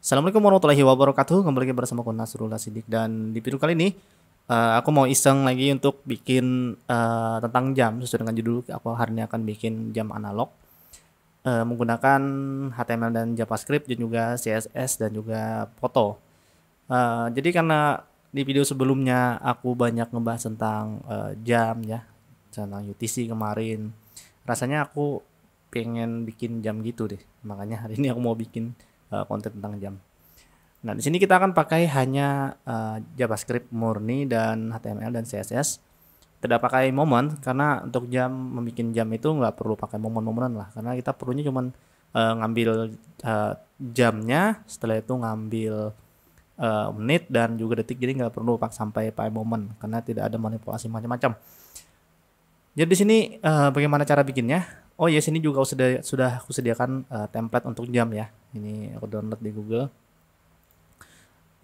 Assalamualaikum warahmatullahi wabarakatuh. Kembali lagi bersama aku Nasrullah Sidik, dan di video kali ini aku mau iseng lagi untuk bikin tentang jam sesuai dengan judul. Aku hari ini akan bikin jam analog menggunakan HTML dan JavaScript dan juga CSS dan juga foto. Jadi karena di video sebelumnya aku banyak ngebahas tentang jam ya, tentang UTC kemarin. Rasanya aku pengen bikin jam gitu deh. Makanya hari ini aku mau bikin konten tentang jam. Nah, di sini kita akan pakai hanya JavaScript murni dan HTML dan CSS. Tidak pakai momen karena untuk membuat jam itu nggak perlu pakai momen-momenan lah, karena kita perlunya cuman ngambil jamnya, setelah itu ngambil menit dan juga detik, jadi nggak perlu sampai pakai momen karena tidak ada manipulasi macam-macam. Jadi di sini bagaimana cara bikinnya? Oh ya, sini juga sudah aku sediakan template untuk jam ya. Ini aku download di Google.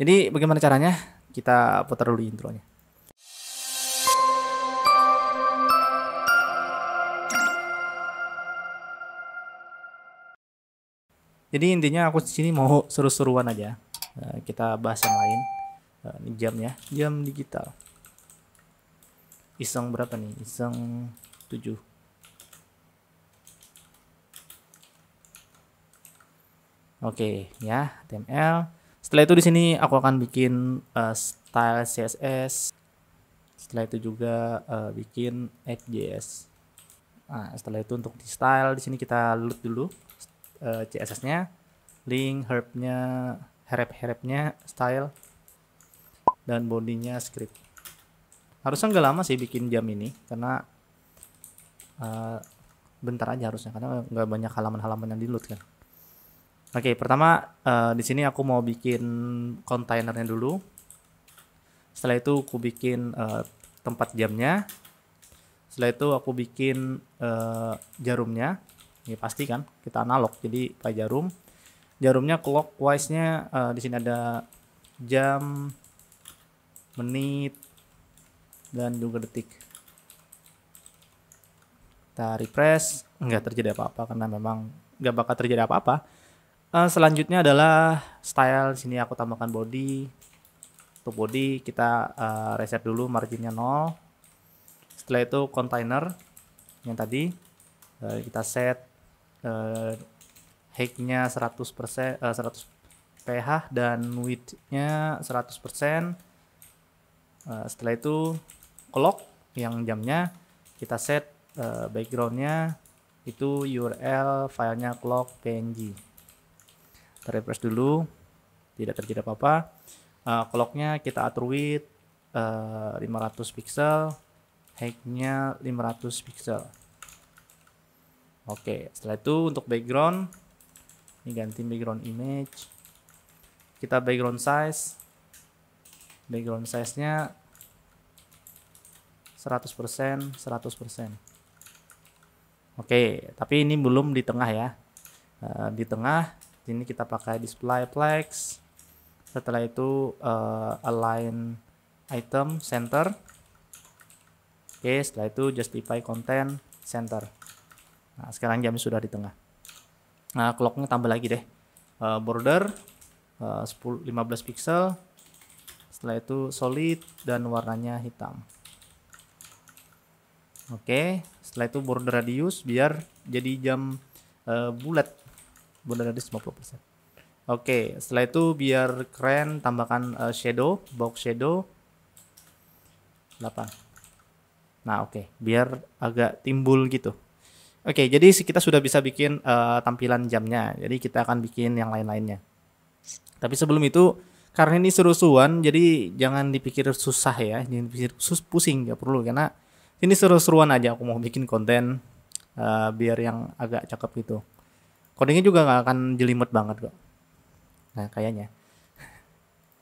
Jadi bagaimana caranya? Kita putar dulu intronya. Jadi intinya aku di sini mau seru-seruan aja. Kita bahas yang lain. Ini jam ya, jam digital. Iseng berapa nih? Iseng 7. Oke, ya, HTML. Setelah itu di sini aku akan bikin style CSS. Setelah itu juga bikin app.js. Nah, setelah itu untuk di style di sini kita load dulu CSS-nya, link, herep-herepnya style, dan bodinya script. Harusnya nggak lama sih bikin jam ini karena bentar aja harusnya, karena nggak banyak halaman-halaman yang di load kan. Oke, pertama di sini aku mau bikin kontainernya dulu. Setelah itu aku bikin tempat jamnya. Setelah itu aku bikin jarumnya. Ini pasti kan kita analog, jadi pakai jarum. Jarumnya clockwise-nya di sini ada jam, menit, dan juga detik. Kita refresh, nggak terjadi apa-apa karena memang nggak bakal terjadi apa-apa. Selanjutnya adalah style. Di sini aku tambahkan body. Untuk body kita reset dulu marginnya 0. Setelah itu container yang tadi kita set height-nya 100%, 100 pH, dan width-nya 100%. Setelah itu clock yang jamnya kita set background-nya itu URL filenya clock png. Kita refresh dulu, tidak terjadi apa-apa. Clock-nya kita atur width 500 pixel, height-nya 500 pixel. Oke, setelah itu untuk background, ini ganti background image. Kita background size-nya 100%, 100%. Oke, tapi ini belum di tengah ya. Di tengah ini kita pakai display flex. Setelah itu align item center. Oke, setelah itu justify content center. Nah, sekarang jamnya sudah di tengah. Nah, clocknya tambah lagi deh. Border 15 pixel. Setelah itu solid dan warnanya hitam. Oke, setelah itu border radius biar jadi jam bulat. Border radius 50%. Oke, setelah itu biar keren tambahkan shadow, box shadow 8. Nah, oke, biar agak timbul gitu. Oke, jadi kita sudah bisa bikin tampilan jamnya. Jadi kita akan bikin yang lain-lainnya. Tapi sebelum itu, karena ini seru-seruan, jadi jangan dipikir susah ya, jangan dipikir pusing, nggak perlu, karena ini seru-seruan aja. Aku mau bikin konten biar yang agak cakep gitu. Codingnya juga nggak akan jelimet banget kok. Nah, kayaknya.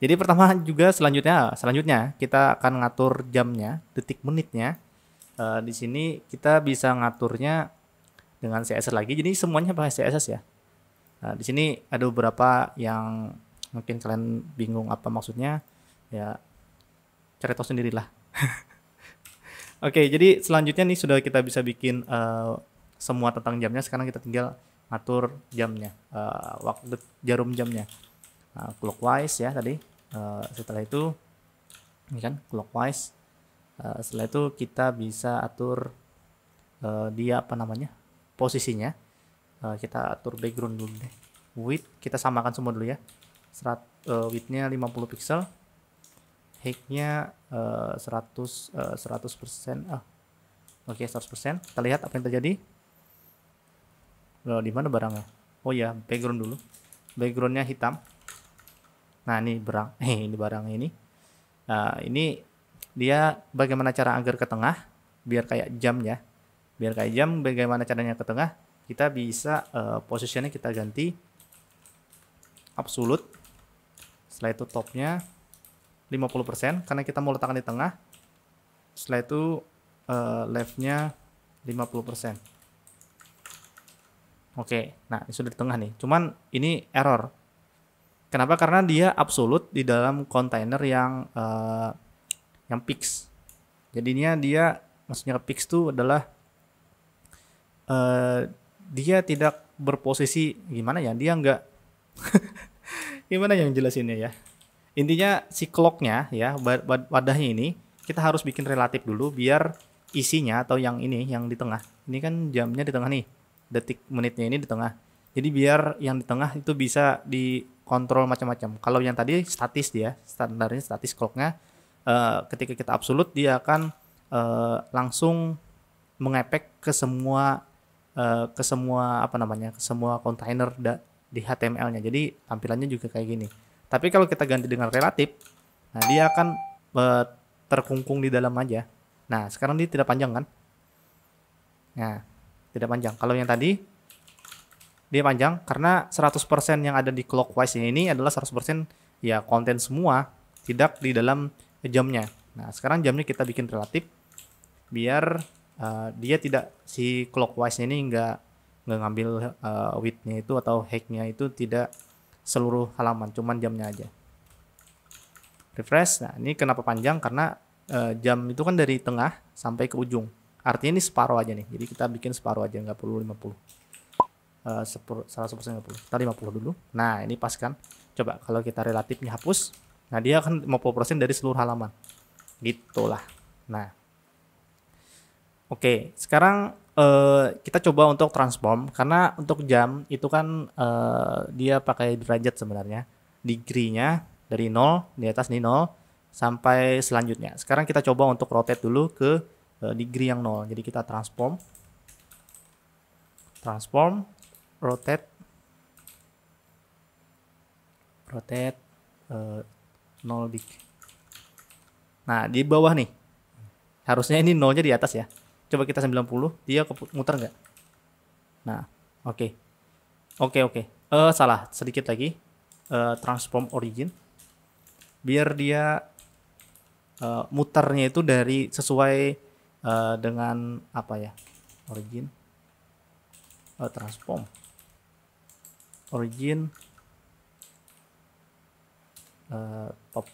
Jadi pertama juga selanjutnya kita akan ngatur jamnya, detik menitnya. Di sini kita bisa ngaturnya dengan CSS lagi. Jadi semuanya pakai CSS ya. Nah, di sini ada beberapa yang mungkin kalian bingung apa maksudnya. Ya, cari tahu sendirilah. Oke, jadi selanjutnya nih sudah kita bisa bikin semua tentang jamnya. Sekarang kita tinggal ngatur jamnya, waktu jarum jamnya. clockwise ya tadi. Setelah itu ini kan clockwise. Setelah itu kita bisa atur dia apa namanya posisinya. Kita atur background dulu deh. Width kita samakan semua dulu ya. Widthnya 50 pixel, height-nya 100%. Oke, 100%. Kita lihat apa yang terjadi. Di mana barangnya? Oh ya, background dulu. Backgroundnya hitam. Nah, ini ini barangnya ini. Ini dia bagaimana cara agar ke tengah biar kayak jam ya. Biar kayak jam, bagaimana caranya ke tengah? Kita bisa posisinya kita ganti absolute. Setelah itu topnya 50% karena kita mau letakkan di tengah. Setelah itu leftnya 50%. Oke, nah ini sudah di tengah nih. Cuman ini error. Kenapa? Karena dia absolute di dalam kontainer yang fix. Jadinya dia maksudnya fix itu adalah dia tidak berposisi gimana ya? Dia enggak gimana yang jelasinnya ya? Intinya si clocknya ya wadahnya ini kita harus bikin relatif dulu biar isinya atau yang ini yang di tengah. Ini kan jamnya di tengah nih. Detik menitnya ini di tengah. Jadi biar yang di tengah itu bisa dikontrol macam-macam. Kalau yang tadi statis dia, standarnya statis clocknya. Ketika kita absolute dia akan langsung mengepek ke semua apa namanya ke semua kontainer di HTML-nya. Jadi tampilannya juga kayak gini. Tapi kalau kita ganti dengan relatif, nah dia akan terkungkung di dalam aja. Nah sekarang dia tidak panjang kan? Nah tidak panjang. Kalau yang tadi dia panjang karena 100% yang ada di clockwise ini adalah 100% ya konten semua, tidak di dalam jamnya. Nah sekarang jamnya kita bikin relatif biar dia tidak si clockwise ini nggak ngambil width-nya itu atau height-nya itu tidak seluruh halaman, cuman jamnya aja. Refresh. Nah ini kenapa panjang karena jam itu kan dari tengah sampai ke ujung. Artinya ini separuh aja nih. Jadi kita bikin separuh aja, nggak perlu 50. 100% nggak perlu. Kita 50 dulu. Nah ini pas kan. Coba kalau kita relatifnya hapus. Nah dia akan 50% dari seluruh halaman. Gitulah. Nah. Oke, sekarang kita coba untuk transform. Karena untuk jam itu kan dia pakai derajat sebenarnya. Degree-nya dari 0, di atas nih 0. Sampai selanjutnya. Sekarang kita coba untuk rotate dulu ke degree yang 0. Jadi kita transform, rotate 0 degree. Nah di bawah nih harusnya ini 0-nya di atas ya. Coba kita 90, dia muter nggak? Nah oke. Salah sedikit lagi. Transform origin biar dia muternya itu dari sesuai dengan apa ya, origin transform origin top.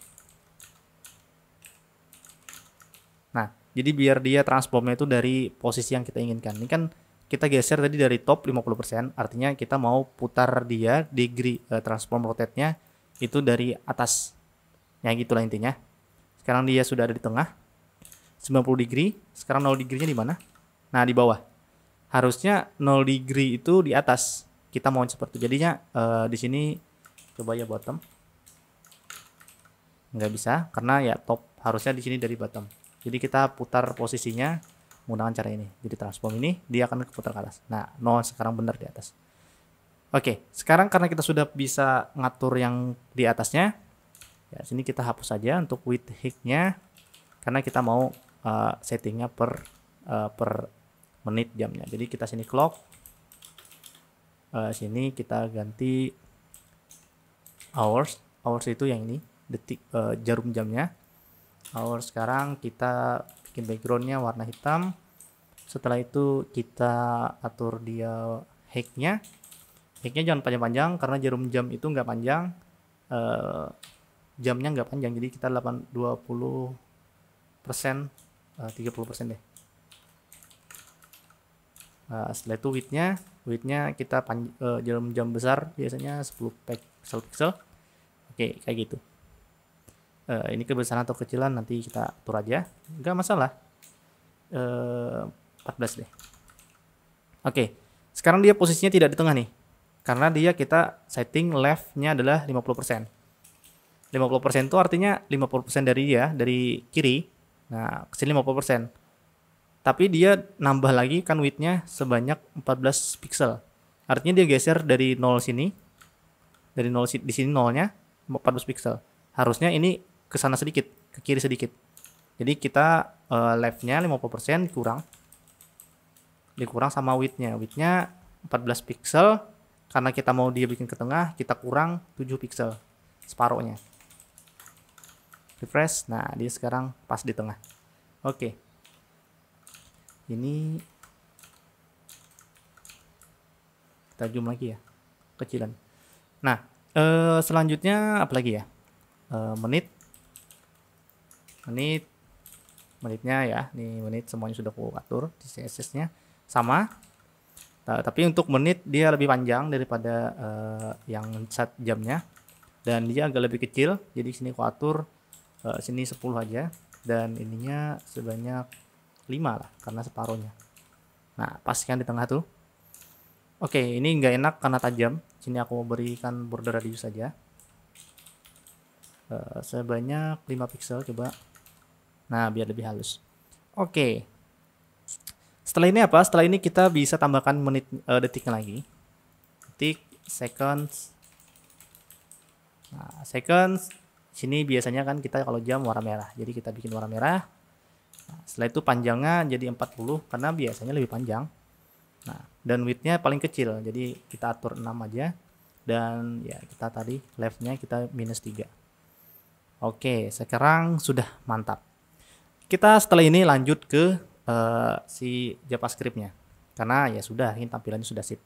Nah jadi biar dia transformnya itu dari posisi yang kita inginkan. Ini kan kita geser tadi dari top 50%, artinya kita mau putar dia degree transform rotate-nya itu dari atas ya, gitulah intinya. Sekarang dia sudah ada di tengah 90 degree. Sekarang 0 degree-nya di mana? Nah, di bawah. Harusnya 0 degree itu di atas. Kita mau seperti itu. Jadinya di sini coba ya bottom. Nggak bisa karena ya top. Harusnya di sini dari bottom. Jadi kita putar posisinya menggunakan cara ini. Jadi transform ini dia akan putar ke atas. Nah, 0 sekarang benar di atas. Oke, sekarang karena kita sudah bisa ngatur yang di atasnya, ya sini kita hapus saja untuk width height-nya karena kita mau settingnya per menit jamnya. Jadi kita sini clock, sini kita ganti hours itu yang ini detik, jarum jamnya. Hours sekarang kita bikin backgroundnya warna hitam. Setelah itu kita atur dia height-nya jangan panjang-panjang karena jarum jam itu nggak panjang, jamnya nggak panjang, jadi kita 20%, 30% deh. Setelah itu width-nya kita jarum jam besar biasanya 10 pixel. Oke, kayak gitu. Ini kebesaran atau kecilan nanti kita atur aja, nggak masalah. 14 deh. Oke, sekarang dia posisinya tidak di tengah nih, karena dia kita setting left-nya adalah 50%. 50% itu artinya 50% dari dia, dari kiri. Nah, kesini 50%. Tapi dia nambah lagi kan width-nya sebanyak 14 pixel. Artinya dia geser dari 0 sini, dari 0 di sini 0-nya 14 pixel. Harusnya ini ke sana sedikit, ke kiri sedikit. Jadi kita left-nya 50% dikurang sama width-nya. Width-nya 14 pixel, karena kita mau dia bikin ke tengah, kita kurang 7 pixel, separohnya. Refresh, nah dia sekarang pas di tengah. Oke. Ini kita zoom lagi ya, kecilan. Nah, selanjutnya apa lagi ya? Menitnya ya, nih menit semuanya sudah aku atur di CSS-nya sama. Nah, tapi untuk menit dia lebih panjang daripada yang set jamnya, dan dia agak lebih kecil. Jadi sini aku atur sini 10 aja, dan ininya sebanyak 5 lah karena separuhnya. Nah, pastikan di tengah tuh. Oke, ini nggak enak karena tajam. Sini aku berikan border radius saja. Sebanyak 5 pixel coba. Nah, biar lebih halus. Oke. Setelah ini apa? Setelah ini kita bisa tambahkan menit detiknya lagi. Detik, seconds. Nah, seconds sini biasanya kan kita kalau jam warna merah. Jadi kita bikin warna merah. Nah, setelah itu panjangnya jadi 40 karena biasanya lebih panjang. Nah, dan width-nya paling kecil. Jadi kita atur 6 aja, dan ya kita tadi left-nya kita -3. Oke, sekarang sudah mantap. Kita setelah ini lanjut ke si JavaScript-nya. Karena ya sudah, ini tampilannya sudah sip.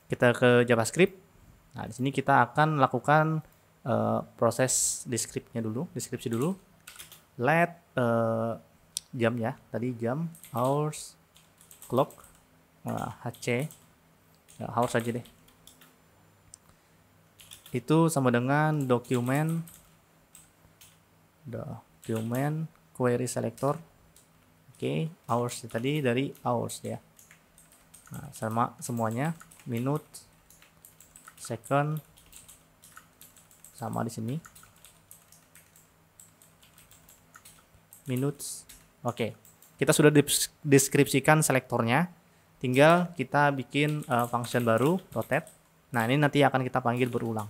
Kita ke JavaScript. Nah, di sini kita akan lakukan proses deskripsi dulu. Let jam ya, tadi jam, hours, clock, HC, ya, hours aja deh. Itu sama dengan dokumen query selector. Oke, hours tadi dari hours ya. Nah, sama semuanya, minute, second, sama di sini. Minutes. Oke. Kita sudah deskripsikan selektornya. Tinggal kita bikin function baru, rotate. Nah, ini nanti akan kita panggil berulang.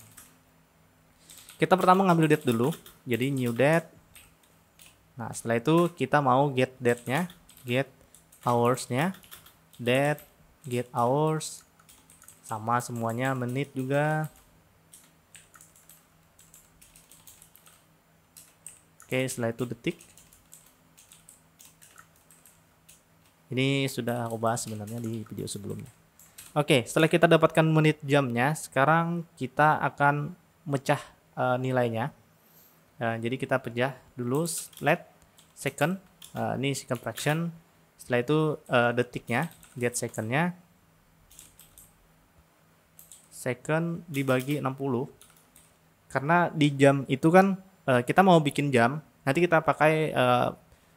Kita pertama ngambil date dulu. Jadi new date. Nah, setelah itu kita mau get date-nya, get hours-nya, date, get hours, sama semuanya, menit juga. Oke, setelah itu detik. Ini sudah aku bahas sebenarnya di video sebelumnya. Oke, setelah kita dapatkan menit jamnya, sekarang kita akan mecah nilainya. Jadi kita pecah dulu let second, ini second fraction. Setelah itu detiknya, get secondnya. Second dibagi 60. Karena di jam itu kan kita mau bikin jam, nanti kita pakai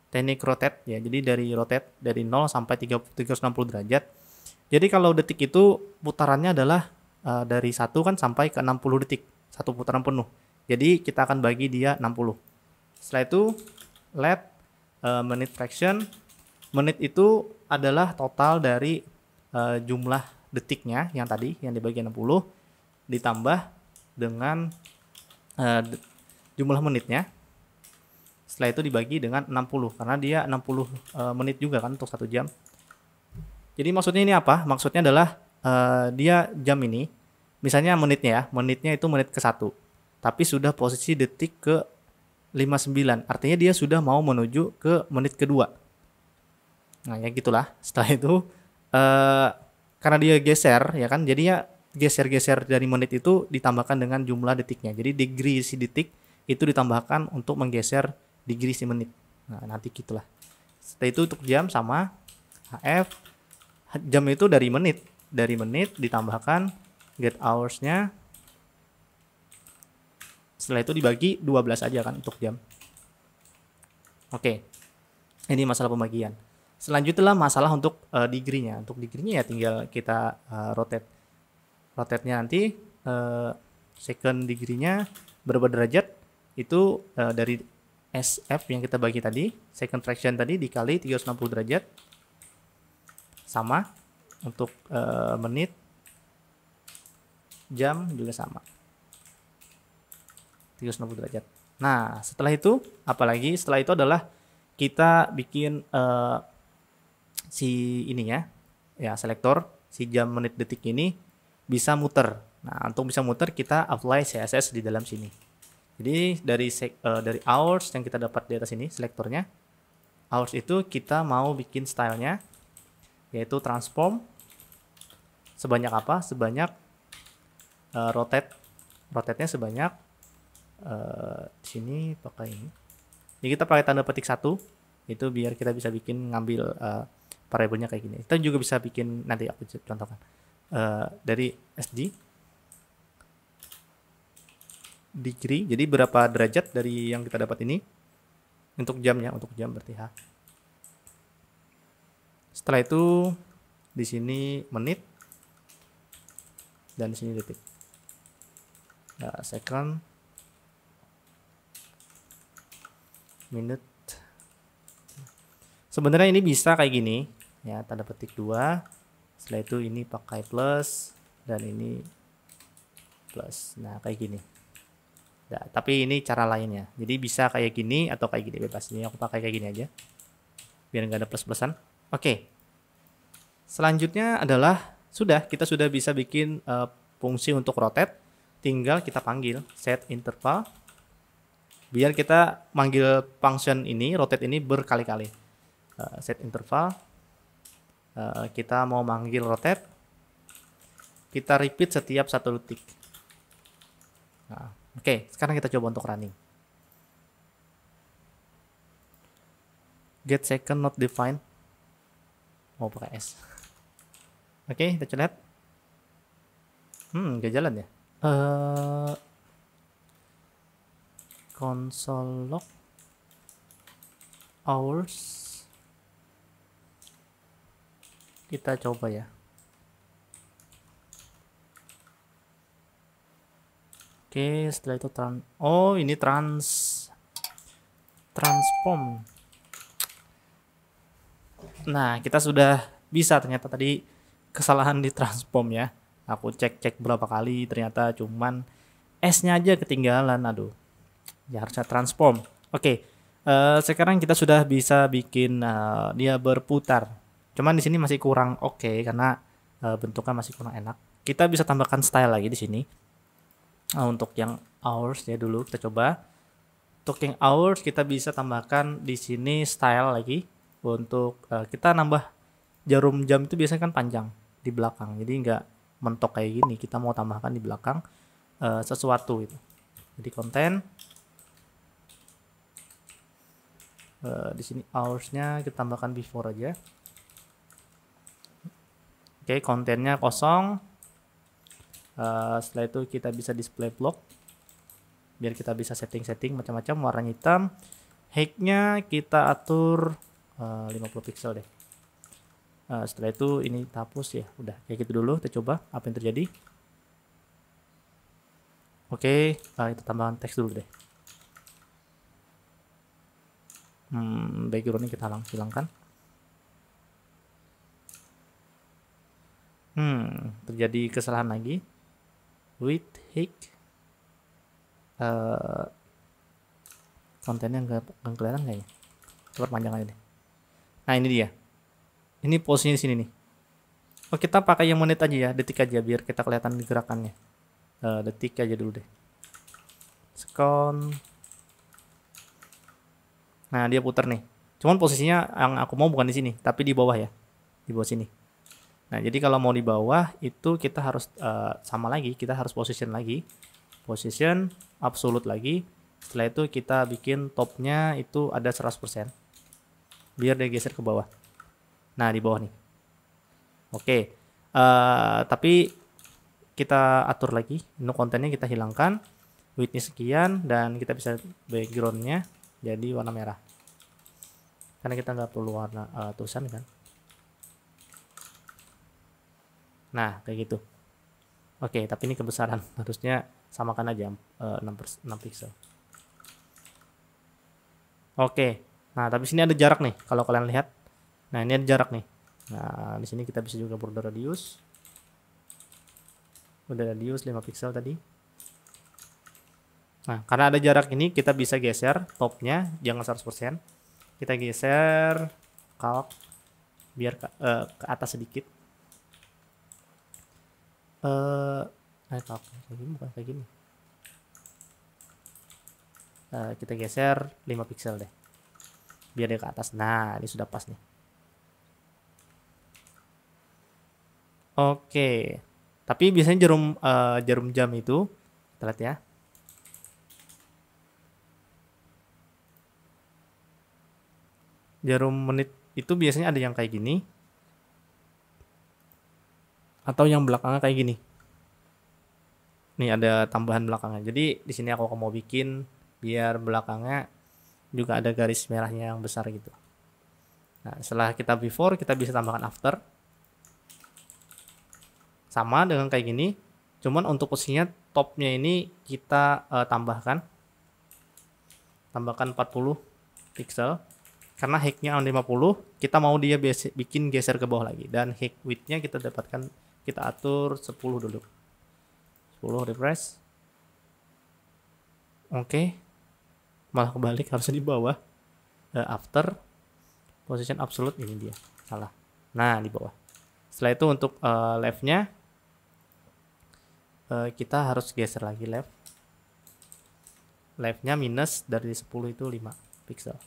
teknik rotate ya. Jadi dari rotate dari 0 sampai 360 derajat. Jadi kalau detik itu putarannya adalah dari 1 kan sampai ke 60 detik, satu putaran penuh. Jadi kita akan bagi dia 60. Setelah itu let menit fraction. Menit itu adalah total dari jumlah detiknya yang tadi yang dibagi 60 ditambah dengan jumlah menitnya. Setelah itu dibagi dengan 60 karena dia 60 menit juga kan untuk 1 jam. Jadi maksudnya ini apa? Maksudnya adalah dia jam ini, misalnya menitnya itu menit ke-1. Tapi sudah posisi detik ke 59. Artinya dia sudah mau menuju ke menit kedua. Nah, ya gitulah. Setelah itu karena dia geser ya kan, jadinya geser-geser dari menit itu ditambahkan dengan jumlah detiknya. Jadi degree si detik itu ditambahkan untuk menggeser degree si menit. Nah, nanti gitulah. Setelah itu untuk jam sama HF. Jam itu dari menit ditambahkan get hours-nya Setelah itu dibagi 12 aja kan untuk jam. Oke. Ini masalah pembagian. Selanjutnya masalah untuk degree-nya. Untuk degree-nya ya tinggal kita rotate. Rotate-nya nanti second degree-nya berapa derajat itu dari SF yang kita bagi tadi, second fraction tadi dikali 360 derajat. Sama untuk menit, jam juga sama. 360 derajat. Nah, setelah itu apalagi setelah itu adalah kita bikin si ininya ya selektor si jam menit detik ini bisa muter. Nah, untuk bisa muter kita apply CSS di dalam sini. Jadi dari hours yang kita dapat di atas ini selektornya, hours itu kita mau bikin stylenya yaitu transform sebanyak apa? Sebanyak rotate-nya sebanyak di sini pakai ini. Jadi kita pakai tanda petik 1 itu biar kita bisa bikin ngambil variabelnya kayak gini. Kita juga bisa bikin nanti aku contohkan dari SD degree. Jadi berapa derajat dari yang kita dapat ini untuk jamnya, untuk jam berarti H. Setelah itu di sini menit dan di sini detik. Nah, second, minute. Sebenarnya ini bisa kayak gini ya, tanda petik 2. Setelah itu ini pakai plus dan ini plus. Nah, kayak gini. Nah, tapi ini cara lainnya. Jadi bisa kayak gini atau kayak gini bebas. Ini aku pakai kayak gini aja. Biar nggak ada plus-plusan. Oke. Selanjutnya adalah kita sudah bisa bikin fungsi untuk rotate. Tinggal kita panggil set interval. Biar kita manggil function ini, rotate ini berkali-kali. Set interval. Kita mau manggil rotate. Kita repeat setiap 1 detik. Nah, oke, sekarang kita coba untuk running. Get second not defined. Mau pakai S. Oke, kita lihat. Gak jalan ya. Console log hours. Kita coba ya. Oke, setelah itu ini transform. Nah, kita sudah bisa ternyata tadi kesalahan di transform ya. Aku cek berapa kali ternyata cuman S-nya aja ketinggalan. Aduh. Ya harusnya transform. Oke. Sekarang kita sudah bisa bikin dia berputar. Cuman di sini masih kurang oke karena bentuknya masih kurang enak. Kita bisa tambahkan style lagi di sini. Untuk yang hours ya dulu kita coba. Untuk yang hours kita bisa tambahkan di sini style lagi. Untuk kita nambah jarum jam itu biasanya kan panjang di belakang. Jadi nggak mentok kayak gini. Kita mau tambahkan di belakang sesuatu itu. Jadi konten. Di sini hoursnya kita tambahkan before aja. Oke, kontennya kosong. Setelah itu kita bisa display block biar kita bisa setting macam-macam, warna hitam. Height-nya kita atur 50 pixel deh. Setelah itu ini kita hapus ya, udah kayak gitu dulu. Kita coba apa yang terjadi. Oke, kita tambahkan teks dulu deh. Background-nya kita hilangkan. Terjadi kesalahan lagi. With height kontennya nggak kelihatan kayaknya. Coba panjang aja deh. Nah, ini dia. Ini posisinya di sini nih. Oh, kita pakai yang menit aja ya, detik aja biar kita kelihatan gerakannya. Detik aja dulu deh. Second. Nah, dia putar nih. Cuman posisinya yang aku mau bukan di sini, tapi di bawah ya. Di bawah sini. Nah, jadi kalau mau di bawah itu kita harus sama lagi, kita harus position lagi. Position absolute lagi. Setelah itu kita bikin topnya itu ada 100%. Biar dia geser ke bawah. Nah, di bawah nih. Oke. Tapi kita atur lagi. Ini kontennya kita hilangkan. widthnya sekian, dan kita bisa backgroundnya jadi warna merah karena kita nggak perlu warna tulisan kan. Nah kayak gitu. Oke, tapi ini kebesaran harusnya samakan aja 6 pixel. Oke, nah tapi sini ada jarak nih kalau kalian lihat. Nah ini ada jarak nih. Nah di sini kita bisa juga border radius. Border radius 5 pixel tadi. Nah karena ada jarak ini kita bisa geser topnya, jangan 100%. Kita geser calc biar ke atas sedikit. Calc kayak gini, bukan kayak gini. Kita geser 5 pixel deh biar dia ke atas. Nah ini sudah pas nih. Oke, tapi biasanya jarum jam itu kita lihat ya, jarum menit itu biasanya ada yang kayak gini atau yang belakangnya kayak gini. Nih ada tambahan belakangnya. Jadi di sini aku mau bikin biar belakangnya juga ada garis merahnya yang besar gitu. Nah setelah kita before, kita bisa tambahkan after. Sama dengan kayak gini, cuman untuk posisinya topnya ini kita tambahkan 40 pixel karena height-nya 50, kita mau dia bikin geser ke bawah lagi, dan height width-nya kita dapatkan, kita atur 10 dulu. 10 refresh. Oke. Malah kebalik, harusnya di bawah. After position absolute, ini dia. Salah. Nah, di bawah. Setelah itu untuk left-nya kita harus geser lagi left. Left-nya minus dari 10 itu 5 pixel.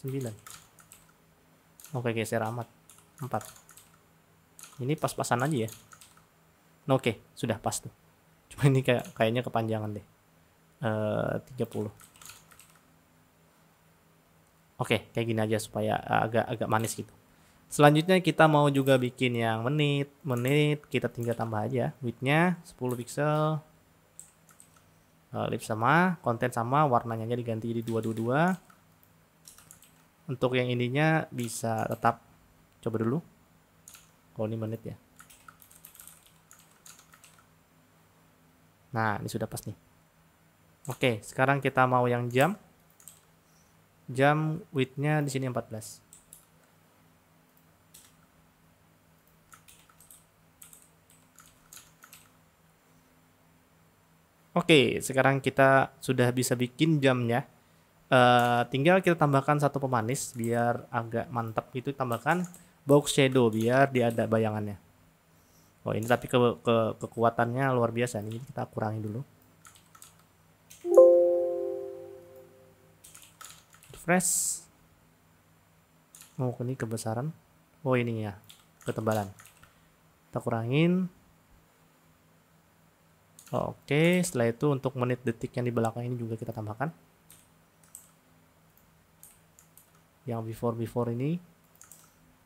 9. Oke, geser amat. 4. Ini pas-pasan aja ya. Oke, sudah pas tuh. Cuma ini kayaknya kepanjangan deh. 30. Oke, kayak gini aja supaya agak manis gitu. Selanjutnya kita mau juga bikin yang menit, kita tinggal tambah aja width-nya 10 pixel. Lip sama, konten sama, warnanya aja diganti jadi 222. Untuk yang ininya bisa tetap, coba dulu. Oh ini menit ya. Nah ini sudah pas nih. Oke, sekarang kita mau yang jam. Jam width-nya di sini 14. Oke, sekarang kita sudah bisa bikin jamnya. Tinggal kita tambahkan satu pemanis biar agak mantap gitu. Tambahkan box shadow biar dia ada bayangannya. Oh ini tapi kekuatannya luar biasa nih. Kita kurangi dulu. Refresh. Oh ini kebesaran. Oh ini ya, ketebalan. Kita kurangin. Oke, setelah itu untuk menit detik yang di belakang ini juga kita tambahkan. Yang before ini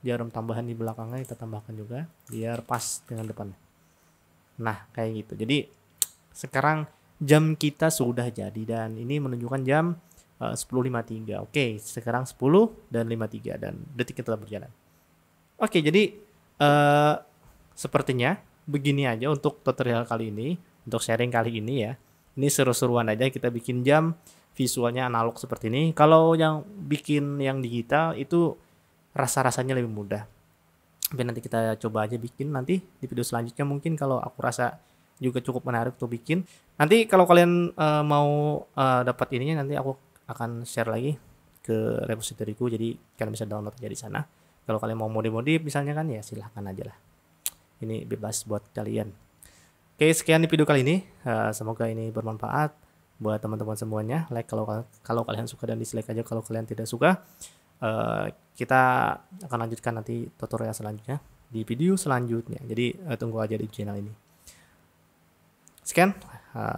jarum tambahan di belakangnya kita tambahkan juga biar pas dengan depannya. Nah kayak gitu. Jadi sekarang jam kita sudah jadi dan ini menunjukkan jam 10.53. Oke, sekarang 10 dan 53 dan detiknya tetap berjalan. Oke, jadi sepertinya begini aja untuk tutorial kali ini, untuk sharing kali ini ya. Ini seru-seruan aja kita bikin jam visualnya analog seperti ini. Kalau yang bikin yang digital itu rasa-rasanya lebih mudah. Tapi nanti kita coba aja bikin nanti di video selanjutnya, mungkin kalau aku rasa juga cukup menarik untuk bikin. Nanti kalau kalian mau dapat ininya, nanti aku akan share lagi ke repositoriku, jadi kalian bisa download aja di sana. Kalau kalian mau modif-modif misalnya kan ya silahkan aja lah. Ini bebas buat kalian. Oke, sekian di video kali ini. Semoga ini bermanfaat buat teman-teman semuanya. Like kalau kalian suka dan dislike aja kalau kalian tidak suka. Kita akan lanjutkan nanti tutorial selanjutnya di video selanjutnya. Jadi tunggu aja di channel ini. Sekian.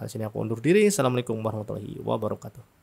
Sini aku undur diri. Assalamualaikum warahmatullahi wabarakatuh.